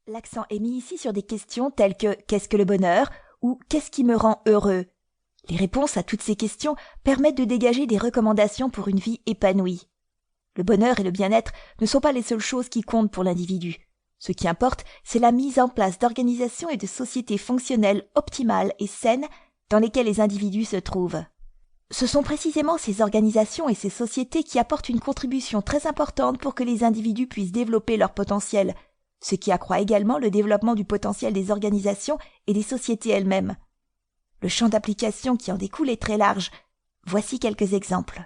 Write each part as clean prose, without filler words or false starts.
L'accent est mis ici sur des questions telles que « qu'est-ce que le bonheur ?» ou « qu'est-ce qui me rend heureux ?» Les réponses à toutes ces questions permettent de dégager des recommandations pour une vie épanouie. Le bonheur et le bien-être ne sont pas les seules choses qui comptent pour l'individu. Ce qui importe, c'est la mise en place d'organisations et de sociétés fonctionnelles optimales et saines dans lesquelles les individus se trouvent. Ce sont précisément ces organisations et ces sociétés qui apportent une contribution très importante pour que les individus puissent développer leur potentiel, ce qui accroît également le développement du potentiel des organisations et des sociétés elles-mêmes. Le champ d'application qui en découle est très large. Voici quelques exemples.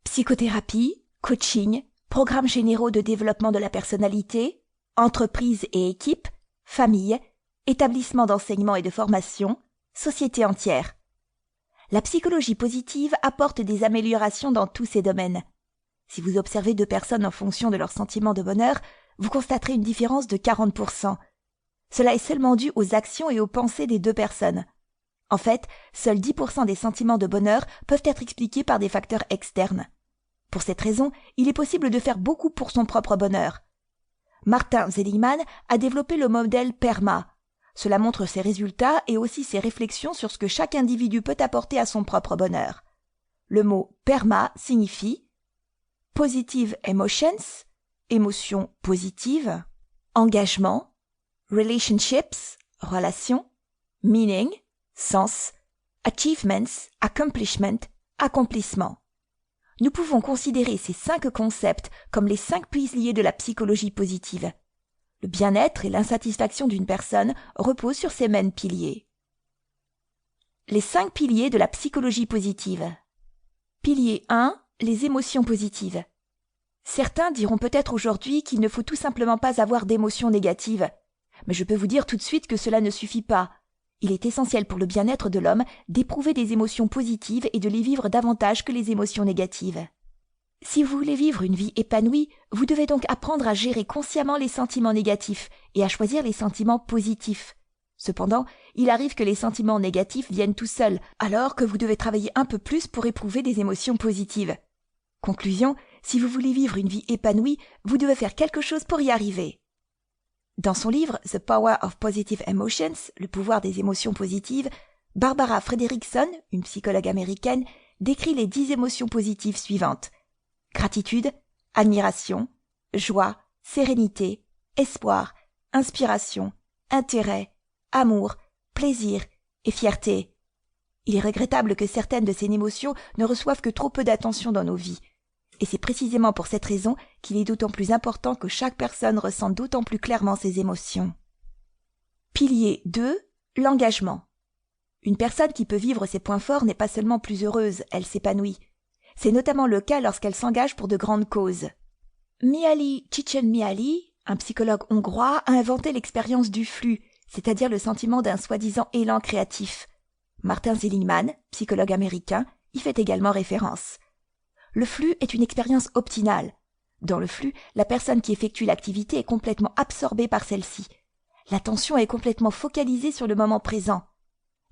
Psychothérapie, coaching, programmes généraux de développement de la personnalité, entreprises et équipes, famille, établissements d'enseignement et de formation, société entière. La psychologie positive apporte des améliorations dans tous ces domaines. Si vous observez deux personnes en fonction de leur sentiment de bonheur, vous constaterez une différence de 40%. Cela est seulement dû aux actions et aux pensées des deux personnes. En fait, seuls 10% des sentiments de bonheur peuvent être expliqués par des facteurs externes. Pour cette raison, il est possible de faire beaucoup pour son propre bonheur. Martin Seligman a développé le modèle PERMA. Cela montre ses résultats et aussi ses réflexions sur ce que chaque individu peut apporter à son propre bonheur. Le mot PERMA signifie Positive Emotions, émotions positives, engagement, relationships, relations, meaning, sens, achievements, accomplishment, accomplissement. Nous pouvons considérer ces 5 concepts comme les 5 piliers de la psychologie positive. Le bien-être et l'insatisfaction d'une personne reposent sur ces mêmes piliers. Les 5 piliers de la psychologie positive. Pilier 1, les émotions positives. Certains diront peut-être aujourd'hui qu'il ne faut tout simplement pas avoir d'émotions négatives. Mais je peux vous dire tout de suite que cela ne suffit pas. Il est essentiel pour le bien-être de l'homme d'éprouver des émotions positives et de les vivre davantage que les émotions négatives. Si vous voulez vivre une vie épanouie, vous devez donc apprendre à gérer consciemment les sentiments négatifs et à choisir les sentiments positifs. Cependant, il arrive que les sentiments négatifs viennent tout seuls, alors que vous devez travailler un peu plus pour éprouver des émotions positives. Conclusion, si vous voulez vivre une vie épanouie, vous devez faire quelque chose pour y arriver. Dans son livre The Power of Positive Emotions, le pouvoir des émotions positives, Barbara Fredrickson, une psychologue américaine, décrit les 10 émotions positives suivantes. Gratitude, admiration, joie, sérénité, espoir, inspiration, intérêt, amour, plaisir et fierté. Il est regrettable que certaines de ces émotions ne reçoivent que trop peu d'attention dans nos vies. Et c'est précisément pour cette raison qu'il est d'autant plus important que chaque personne ressente d'autant plus clairement ses émotions. Pilier 2, l'engagement. Une personne qui peut vivre ses points forts n'est pas seulement plus heureuse, elle s'épanouit. C'est notamment le cas lorsqu'elle s'engage pour de grandes causes. Mihaly Csikszentmihalyi, un psychologue hongrois, a inventé l'expérience du flux, c'est-à-dire le sentiment d'un soi-disant élan créatif. Martin Seligman, psychologue américain, y fait également référence. Le flux est une expérience optimale. Dans le flux, la personne qui effectue l'activité est complètement absorbée par celle-ci. L'attention est complètement focalisée sur le moment présent.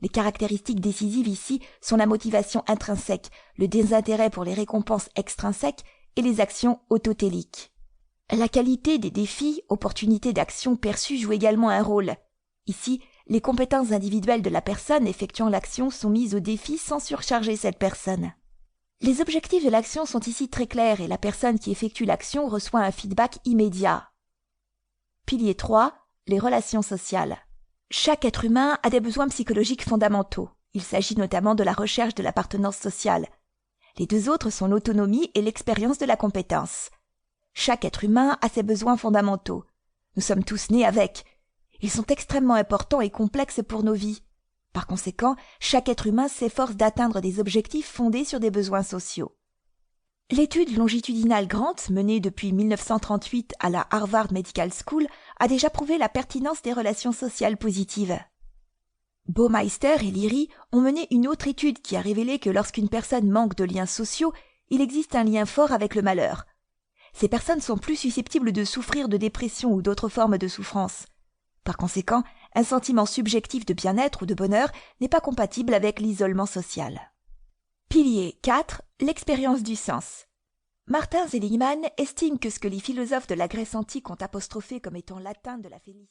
Les caractéristiques décisives ici sont la motivation intrinsèque, le désintérêt pour les récompenses extrinsèques et les actions autotéliques. La qualité des défis, opportunités d'action perçues joue également un rôle. Ici, les compétences individuelles de la personne effectuant l'action sont mises au défi sans surcharger cette personne. Les objectifs de l'action sont ici très clairs et la personne qui effectue l'action reçoit un feedback immédiat. Pilier 3, les relations sociales. Chaque être humain a des besoins psychologiques fondamentaux. Il s'agit notamment de la recherche de l'appartenance sociale. Les 2 autres sont l'autonomie et l'expérience de la compétence. Chaque être humain a ses besoins fondamentaux. Nous sommes tous nés avec. Ils sont extrêmement importants et complexes pour nos vies. Par conséquent, chaque être humain s'efforce d'atteindre des objectifs fondés sur des besoins sociaux. L'étude longitudinale Grant, menée depuis 1938 à la Harvard Medical School, a déjà prouvé la pertinence des relations sociales positives. Baumeister et Leary ont mené une autre étude qui a révélé que lorsqu'une personne manque de liens sociaux, il existe un lien fort avec le malheur. Ces personnes sont plus susceptibles de souffrir de dépression ou d'autres formes de souffrance. Par conséquent, un sentiment subjectif de bien-être ou de bonheur n'est pas compatible avec l'isolement social. Pilier 4, l'expérience du sens. Martin Seligman estime que ce que les philosophes de la Grèce antique ont apostrophé comme étant l'atteinte de la félicité